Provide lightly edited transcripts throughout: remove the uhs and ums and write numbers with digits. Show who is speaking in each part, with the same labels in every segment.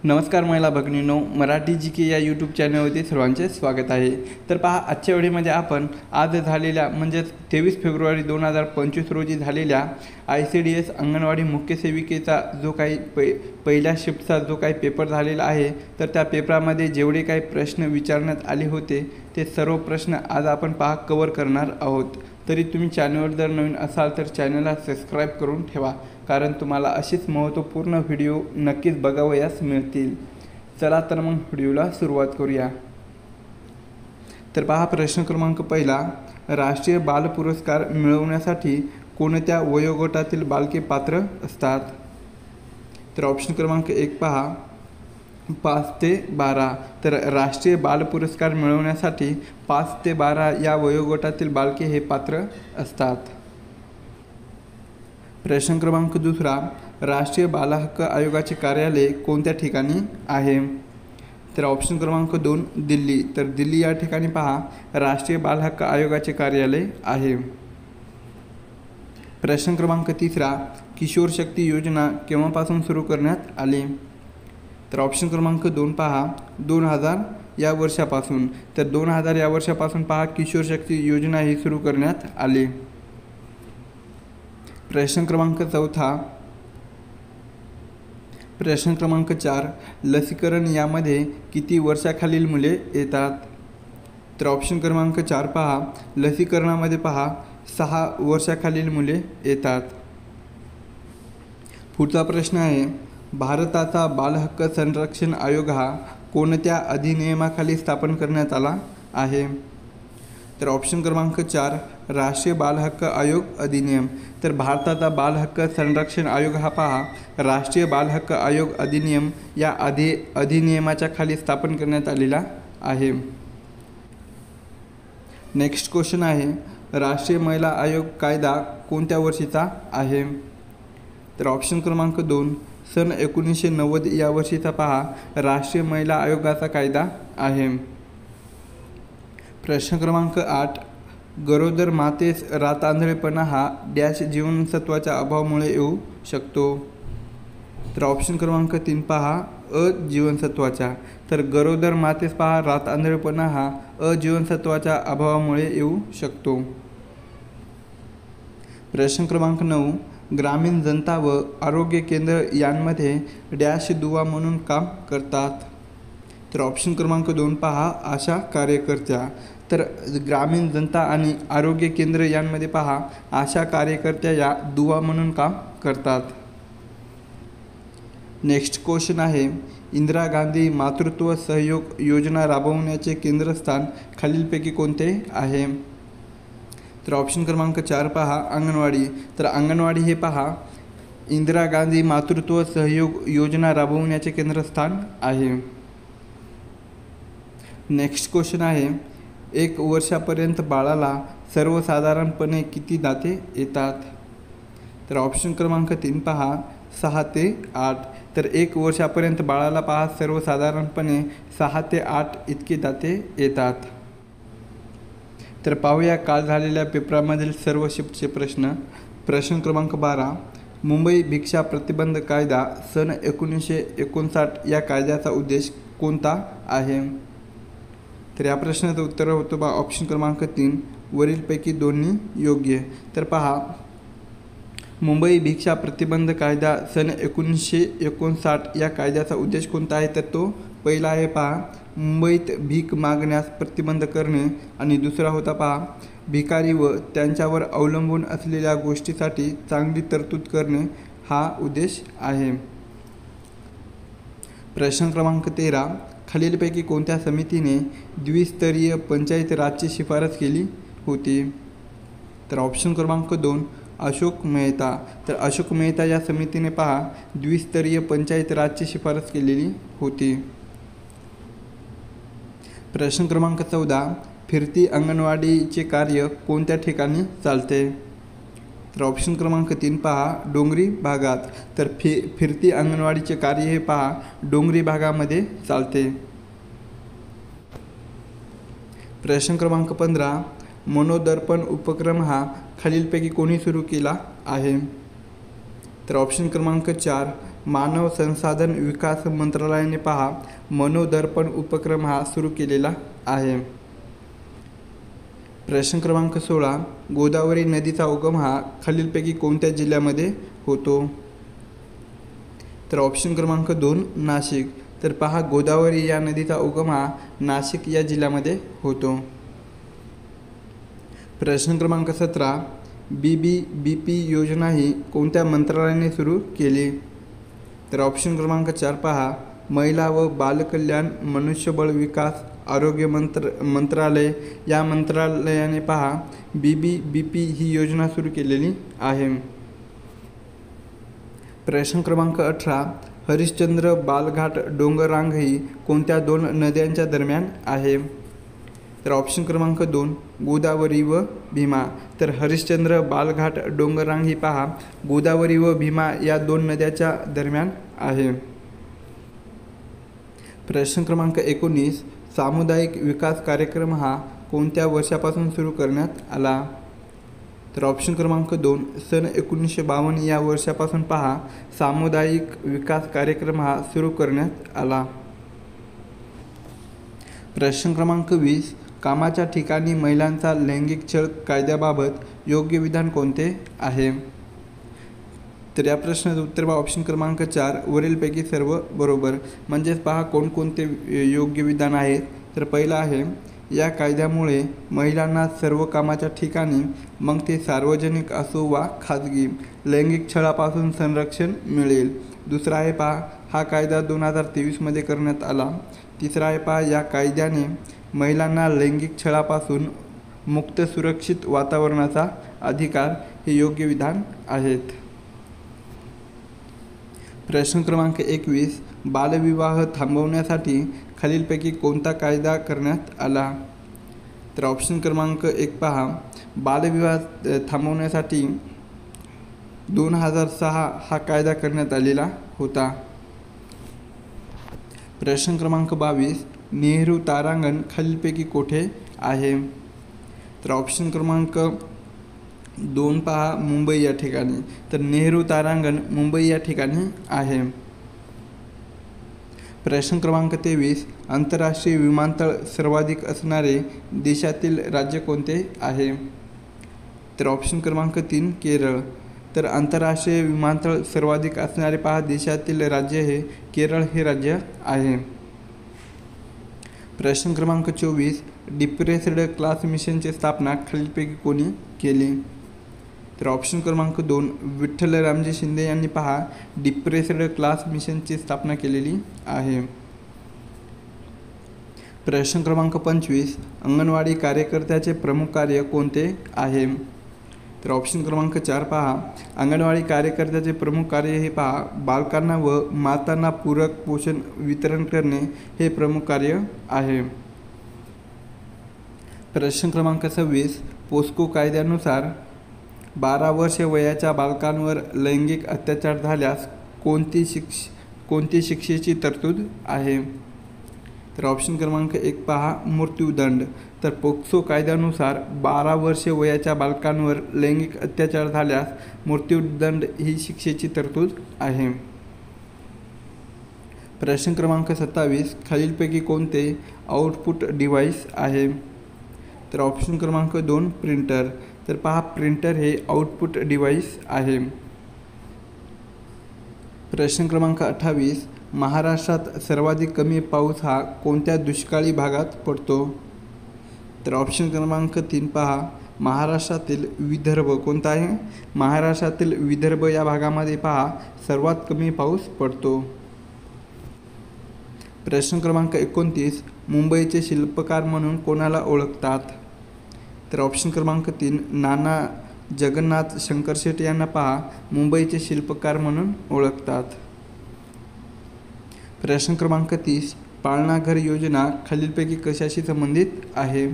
Speaker 1: नमस्कार महिला भगिनींनो, मराठी जी के या यूट्यूब चॅनलवरती सर्वांचे स्वागत आहे। तर पहा, आजच्या व्हिडिओमध्ये आपण आज झालेल्या म्हणजेच 23 फेब्रुवारी 2025 रोजी झालेल्या ICDS अंगणवाडी मुख्य सेविकेचा जो काही पहिल्या शिफ्टचा जो काही पेपर झालेला आहे, तर त्या पेपरामध्ये जेवढे काही प्रश्न विचारण्यात आले होते ते सर्व प्रश्न आज आपण कव्हर करणार आहोत। तरी तुम्ही चॅनलवर जर नवीन असाल तर चॅनलला सबस्क्राईब करून ठेवा, कारण तुम्हाला अशीच महत्त्वपूर्ण व्हिडिओ नक्कीच बघावयास मिळतील। चला तर मग व्हिडिओला सुरुवात करूया। तर पहा, प्रश्न क्रमांक पहिला, राष्ट्रीय बाल पुरस्कार मिळवण्यासाठी कोणत्या वयोगटातील बालके पात्र असतात? तर ऑप्शन क्रमांक 1 पहा, 5 ते 12। तर राष्ट्रीय बाल पुरस्कार मिळवण्यासाठी 5 ते 12 या वयोगटातील बालके हे पात्र असतात। प्रश्न क्रमांक दुसरा, राष्ट्रीय बाल हक्क आयोगाचे कार्यालय कोणत्या ठिकाणी आहे? तर ऑप्शन क्रमांक 2 दिल्ली। तर दिल्ली या ठिकाणी पहा राष्ट्रीय बाल हक्क आयोगाचे कार्यालय आहे। प्रश्न क्रमांक तिसरा, किशोर शक्ती योजना केव्हापासून सुरू करण्यात आली? तर ऑप्शन क्रमांक 2 पहा, 2000 या वर्षापासून। तर 2000 या वर्षापासून पहा किशोर शक्ती योजना ही सुरू करण्यात आली। प्रश्न क्रमांक चौथा, प्रश्न क्रमांक 4, लसीकरण यामध्ये किती वर्षाखालील मुले येतात? तर ऑप्शन क्रमांक 4 पहा, लसीकरणामध्ये पहा 6 वर्षाखालील मुले येतात। पुढचा प्रश्न आहे, भारताचा बाल हक्क संरक्षण आयोग हा कोणत्या अधिनियमाखाली स्थापन करण्यात आला आहे? तर ऑप्शन क्रमांक 4, राष्ट्रीय बाल हक्क आयोग अधिनियम। तर भारताचा बाल हक्क संरक्षण आयोग हा पहा राष्ट्रीय बाल हक्क आयोग अधिनियम या अधिनियमाच्या खाली स्थापन करण्यात आलेला आहे। नेक्स्ट क्वेश्चन आहे, राष्ट्रीय महिला आयोग कायदा कोणत्या वर्षीचा आहे? तर ऑप्शन क्रमांक 2, सन 1990 या वर्षीचा पहा राष्ट्रीय महिला आयोगाचा कायदा आहे। प्रश्न क्रमांक 8, गरोदर मातेस रातआंधळेपणा हा डॅश जीवनसत्वाच्या अभावामुळे येऊ शकतो? तर ऑप्शन क्रमांक 3 पहा, अ जीवनसत्वाच्या। तर गरोदर मातेस पहा रातआंधळेपणा हा अ जीवनसत्वाच्या अभावामुळे येऊ शकतो। प्रश्न क्रमांक 9, ग्रामीण जनता व आरोग्य केंद्र यांमध्ये डॅश दुवा म्हणून काम करतात? तर ऑप्शन क्रमांक 2 पहा, आशा कार्यकर्त्या। तर ग्रामीण जनता आणि आरोग्य केंद्र यांमध्ये पहा आशा कार्यकर्त्या या दुवा म्हणून काम करतात। नेक्स्ट क्वेश्चन आहे, इंदिरा गांधी मातृत्व सहयोग योजना राबवण्याचे केंद्रस्थान खालीलपैकी कोणते आहे? तर ऑप्शन क्रमांक 4 पहा, अंगणवाडी। तर अंगणवाडी हे पहा इंदिरा गांधी मातृत्व सहयोग योजना राबवण्याचे केंद्रस्थान आहे। नेक्स्ट क्वेश्चन आहे, 1 वर्षापर्यंत बाळाला सर्वसाधारणपणे किती दाते येतात? तर ऑप्शन क्रमांक 3 पहा, 6 ते 8। तर 1 वर्षापर्यंत बाळाला पहा सर्वसाधारणपणे 6 ते 8 इतके दाते येतात। तर पाहूया काल झालेल्या पेपरामधील सर्व शिफ्टचे प्रश्न। प्रश्न क्रमांक 12, मुंबई भिक्षा प्रतिबंध कायदा सन 1959 या कायद्याचा उद्देश कोणता आहे? तर या प्रश्नाचं उत्तर होतं बा ऑप्शन क्रमांक 3, वरीलपैकी दोन्ही योग्य। तर पहा, मुंबई भिक्षा प्रतिबंध कायदा सन 1959 या कायद्याचा उद्देश कोणता आहे? तर तो पहिला आहे पहा, मुंबईत भीक मागण्यास प्रतिबंध करणे, आणि दुसरा होता पहा, भिकारी व त्यांच्यावर अवलंबून असलेल्या गोष्टीसाठी चांगली तरतूद करणे हा उद्देश आहे। प्रश्न क्रमांक 13, खालीलपैकी कोणत्या समितीने द्विस्तरीय पंचायत राजची शिफारस केली होती? तर ऑप्शन क्रमांक 2, अशोक मेहता। तर अशोक मेहता या समितीने पहा द्विस्तरीय पंचायत राजची शिफारस केलेली होती। प्रश्न क्रमांक 14, फिरती अंगणवाडीचे कार्य कोणत्या ठिकाणी चालते? तर ऑप्शन क्रमांक 3 पहा, डोंगरी भागात। तर फिरती अंगणवाडीचे कार्य हे पहा डोंगरी भागामध्ये चालते। प्रश्न क्रमांक 15, मनोदर्पण उपक्रम हा खालीलपैकी कोणी सुरू केला आहे? तर ऑप्शन क्रमांक 4, मानव संसाधन विकास मंत्रालयाने पहा मनोदर्पण उपक्रम हा सुरू केलेला आहे. प्रश्न क्रमांक 16, गोदावरी नदीचा उगम हा खालीलपैकी कोणत्या जिल्ह्यामध्ये होतो? तर ऑप्शन क्रमांक 2 नाशिक. तर पहा गोदावरी या नदीचा उगम हा नाशिक या जिल्ह्यामध्ये होतो. प्रश्न क्रमांक 17, BBBP योजना ही कोणत्या मंत्रालयाने सुरू केली? तर ऑप्शन क्रमांक 4 पहा महिला व बालकल्याण मनुष्यबळ विकास आरोग्य मंत्रालय या मंत्रालयाने पहा BBBP ही योजना सुरू केलेली आहे. प्रश्न क्रमांक 18, हरिश्चंद्र बालघाट डोंगररांग ही कोणत्या 2 नद्यांच्या दरम्यान आहे? तर ऑप्शन क्रमांक 2 गोदावरी व भीमा. तर हरिश्चंद्र बालघाट डोंगररांग ही पहा गोदावरी व भीमा या 2 नद्याच्या दरम्यान आहे. प्रश्न क्रमांक 19, सामुदायिक विकास कार्यक्रम हा कोणत्या वर्षापासून सुरू करण्यात आला? तर ऑप्शन क्रमांक 2 सन 1952 या वर्षापासून पहा सामुदायिक विकास कार्यक्रम हा सुरू करण्यात आला. प्रश्न क्रमांक 20, कामाच्या ठिकाणी महिलांचा लैंगिक छळ कायद्याबाबत योग्य विधान कोणते आहे? तर या प्रश्नाचं उत्तर पहा ऑप्शन क्रमांक 4 वरीलपैकी सर्व बरोबर. म्हणजेच पहा कोणकोणते योग्य विधान आहेत. तर पहिलं आहे या कायद्यामुळे महिलांना सर्व कामाच्या ठिकाणी मग ते सार्वजनिक असो वा खाजगी लैंगिक छळापासून संरक्षण मिळेल. दुसरा आहे पहा हा कायदा 2023 मध्ये करण्यात आला. तिसरा आहे पहा या कायद्याने महिलांना लैंगिक छळापासून मुक्त सुरक्षित वातावरणाचा अधिकार हे योग्य विधान आहेत. प्रश्न क्रमांक 21, बालविवाह थांबवण्यासाठी खालीलपैकी कोणता कायदा करण्यात आला? तर ऑप्शन क्रमांक 1 पहा बालविवाह थांबवण्यासाठी 2006 हा कायदा करण्यात आलेला होता. प्रश्न क्रमांक 22, नेहरू तारांगण खालीलपैकी कोठे आहे? तर ऑप्शन क्रमांक 2 पहा मुंबई या ठिकाणी. तर नेहरू तारांगण मुंबई या ठिकाणी आहे. प्रश्न क्रमांक 23, आंतरराष्ट्रीय विमानतळ सर्वाधिक असणारे देशातील राज्य कोणते आहे? तर ऑप्शन क्रमांक 3 केरळ. तर आंतरराष्ट्रीय विमानतळ सर्वाधिक असणारे पहा देशातील राज्य हे केरळ हे राज्य आहे. प्रश्न क्रमांक 24, डिप्रेस्ड क्लास मिशनची स्थापना खालीलपैकी कोणी केली? तर ऑप्शन क्रमांक 2 विठ्ठल रामजी शिंदे यांनी पहा डिप्रेस्ड क्लास मिशनची स्थापना केलेली आहे. प्रश्न क्रमांक 25, अंगणवाडी कार्यकर्त्याचे प्रमुख कार्य कोणते आहे? तर ऑप्शन क्रमांक 4 पहा अंगणवाडी कार्यकर्त्याचे प्रमुख कार्य हे पहा बालकांना व मातांना पूरक पोषण वितरण करणे हे प्रमुख कार्य आहे. प्रश्न क्रमांक 26, पोस्को कायद्यानुसार 12 वर्षे वयाच्या बालकांवर लैंगिक अत्याचार झाल्यास कोणती शिक्षेची तरतूद आहे? तर ऑप्शन क्रमांक 1 पहा मृत्यूदंड. तर पोक्सो कायद्यानुसार 12 वर्षे वयाच्या बालकांवर लैंगिक अत्याचार झाल्यास मृत्यूदंड ही शिक्षेची तरतूद आहे. प्रश्न क्रमांक 27, खालीलपैकी कोणते आउटपुट डिव्हाइस आहे? तर ऑप्शन क्रमांक 2 प्रिंटर. तर पहा प्रिंटर हे आउटपुट डिव्हाइस आहे. प्रश्न क्रमांक 28, महाराष्ट्रात सर्वाधिक कमी पाऊस हा कोणत्या दुष्काळी भागात पडतो? तर ऑप्शन क्रमांक 3 पहा महाराष्ट्रातील विदर्भ. कोणता आहे? महाराष्ट्रातील विदर्भ या भागामध्ये पहा सर्वात कमी पाऊस पडतो. प्रश्न क्रमांक 29, मुंबईचे शिल्पकार म्हणून कोणाला ओळखतात? तर ऑप्शन क्रमांक 3 नाना जगन्नाथ शंकरशेठ यांना पहा मुंबईचे शिल्पकार म्हणून ओळखतात. प्रश्न क्रमांक 30, पाळणाघर योजना खालीलपैकी कशाशी संबंधित आहे?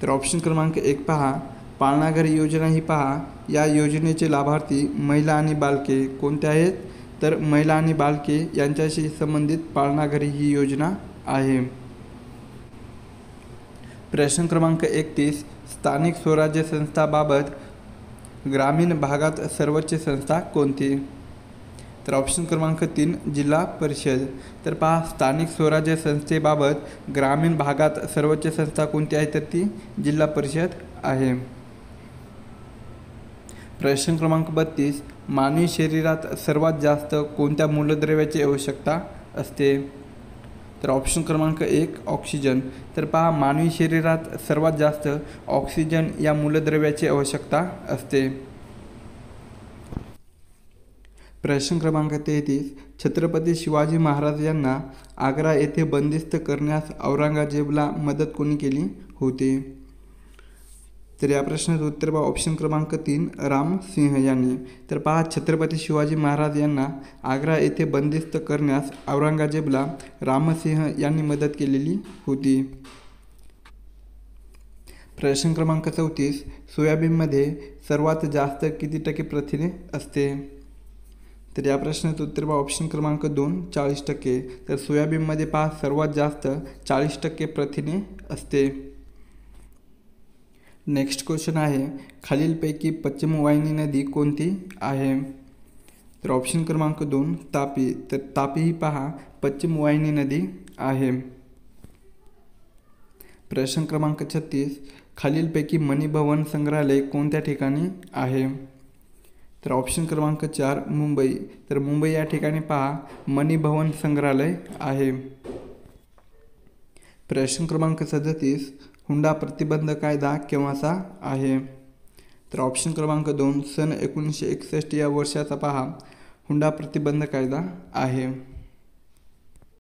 Speaker 1: तर ऑप्शन क्रमांक 1 पहा पाळणाघर योजना ही पहा या योजनेचे लाभार्थी महिला आणि बालके कोणते आहेत? तर महिला आणि बालके यांच्याशी संबंधित पाळणाघर ही योजना आहे. प्रश्न क्रमांक 31, स्थानिक स्वराज्य संस्थाबाबत ग्रामीण भागात सर्वोच्च संस्था कोणती? तर ऑप्शन क्रमांक 3 जिल्हा परिषद. तर पहा स्थानिक स्वराज्य संस्थेबाबत ग्रामीण भागात सर्वोच्च संस्था कोणती आहे तर ती जिल्हा परिषद आहे. प्रश्न क्रमांक 32 मानवी शरीरात सर्वात जास्त कोणत्या मूलद्रव्याची आवश्यकता असते. तर ऑप्शन क्रमांक 1 ऑक्सिजन. तर पहा मानवी शरीरात सर्वात जास्त ऑक्सिजन या मूलद्रव्याची आवश्यकता असते. प्रश्न क्रमांक 33 छत्रपती शिवाजी महाराज यांना आग्रा येथे बंदिस्त करण्यास औरंगजेबला मदत कोणी केली होती. तर या प्रश्नाचं उत्तर पहा ऑप्शन क्रमांक 3 रामसिंह यांनी. तर पहा छत्रपती शिवाजी महाराज यांना आग्रा येथे बंदिस्त करण्यास औरंगजेबला रामसिंह यांनी मदत केलेली होती. प्रश्न क्रमांक 34 सोयाबीनमध्ये सर्वात जास्त किती टक्के प्रथिने असते. तर या प्रश्नाचं उत्तर पहा ऑप्शन क्रमांक 2 40%. तर सोयाबीनमध्ये पहा सर्वात जास्त 40% प्रथिने असते. नेक्स्ट क्वेश्चन आहे खालीलपैकी पश्चिम वाहिनी नदी कोणती आहे. तर ऑप्शन क्रमांक 2 तापी. तर तापी ही पहा पश्चिम वाहिनी नदी आहे. प्रश्न क्रमांक 36 खालीलपैकी मणिभवन संग्रहालय कोणत्या ठिकाणी आहे. तर ऑप्शन क्रमांक 4 मुंबई. तर मुंबई या ठिकाणी पहा मणिभवन संग्रहालय आहे. प्रश्न क्रमांक 37 हुंडा प्रतिबंध कायदा केव्हाचा आहे. तर ऑप्शन क्रमांक 2 सन 1961 या वर्षाचा पहा हुंडा प्रतिबंध कायदा आहे.